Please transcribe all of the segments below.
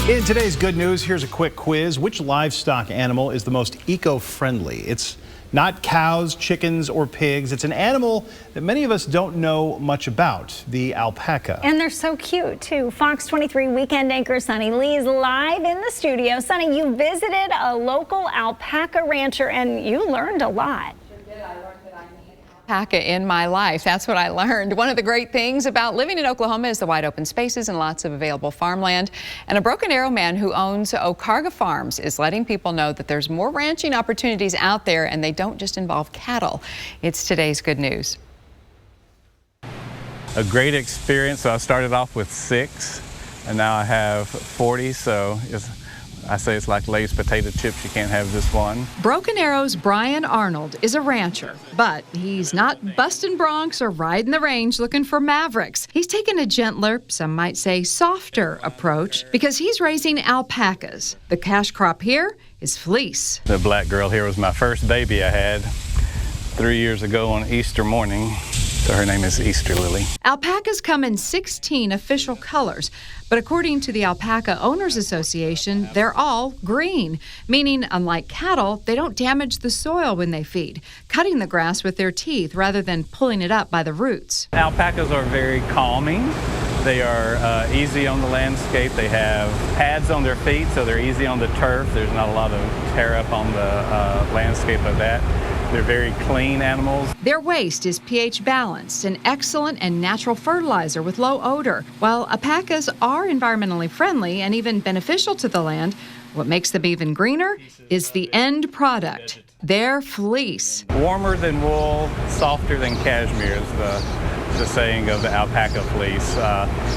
In today's good news, here's a quick quiz. Which livestock animal is the most eco-friendly? It's not cows, chickens, or pigs. It's an animal that many of us don't know much about, the alpaca. And they're so cute, too. Fox 23 weekend anchor Sunny Lee is live in the studio. Sunny, you visited a local alpaca rancher and you learned a lot. Alpaca in my life. That's what I learned. One of the great things about living in Oklahoma is the wide open spaces and lots of available farmland. And a Broken Arrow man who owns Okarga Farms is letting people know that there's more ranching opportunities out there and they don't just involve cattle. It's today's good news. A great experience. So I started off with 6 and now I have 40. So I say it's like Lay's potato chips. You can't have just one. Broken Arrow's Brian Arnold is a rancher, but he's not busting broncs or riding the range looking for mavericks. He's taken a gentler, some might say softer approach because he's raising alpacas. The cash crop here is fleece. The black girl here was my first baby I had 3 years ago on Easter morning. So her name is Easter Lily. Alpacas come in 16 official colors, but according to the Alpaca Owners Association, they're all green, meaning unlike cattle, they don't damage the soil when they feed, cutting the grass with their teeth rather than pulling it up by the roots. Alpacas are very calming. They are easy on the landscape. They have pads on their feet, so they're easy on the turf. There's not a lot of tear up on the landscape of that. They're very clean animals. Their waste is pH balanced, an excellent and natural fertilizer with low odor. While alpacas are environmentally friendly and even beneficial to the land, what makes them even greener is the end product, their fleece. Warmer than wool, softer than cashmere is the saying of the alpaca fleece.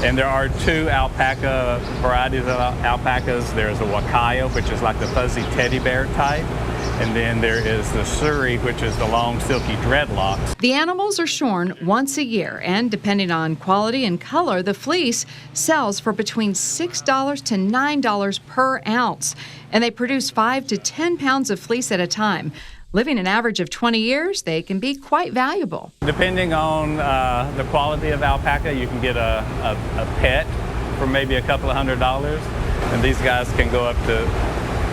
And there are 2 alpaca varieties of alpacas. There's a Huacayo, which is like the fuzzy teddy bear type. And then there is the Surrey, which is the long, silky dreadlocks. The animals are shorn once a year, and depending on quality and color, the fleece sells for between $6 to $9 per ounce. And they produce 5 to 10 pounds of fleece at a time. Living an average of 20 years, they can be quite valuable. Depending on the quality of alpaca, you can get a pet for maybe a couple of $100s. And these guys can go up to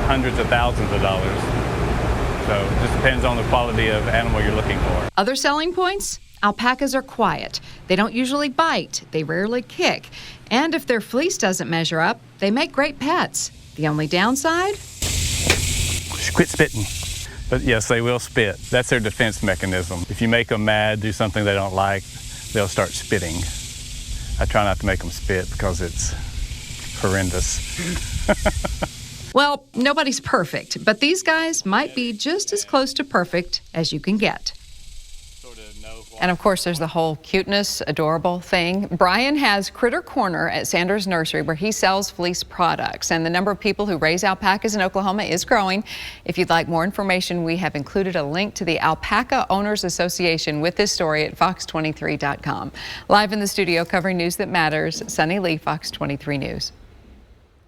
hundreds of thousands of dollars. So it just depends on the quality of animal you're looking for. Other selling points? Alpacas are quiet. They don't usually bite. They rarely kick. And if their fleece doesn't measure up, they make great pets. The only downside? Quit spitting. But yes, they will spit. That's their defense mechanism. If you make them mad, do something they don't like, they'll start spitting. I try not to make them spit because it's horrendous. Well, nobody's perfect, but these guys might be just as close to perfect as you can get. And of course, there's the whole cuteness, adorable thing. Brian has Critter Corner at Sanders Nursery where he sells fleece products. And the number of people who raise alpacas in Oklahoma is growing. If you'd like more information, we have included a link to the Alpaca Owners Association with this story at fox23.com. Live in the studio covering news that matters, Sunny Lee, Fox 23 News.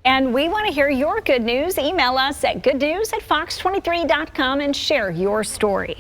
And we want to hear your good news. Email us at goodnews@fox23.com and share your story.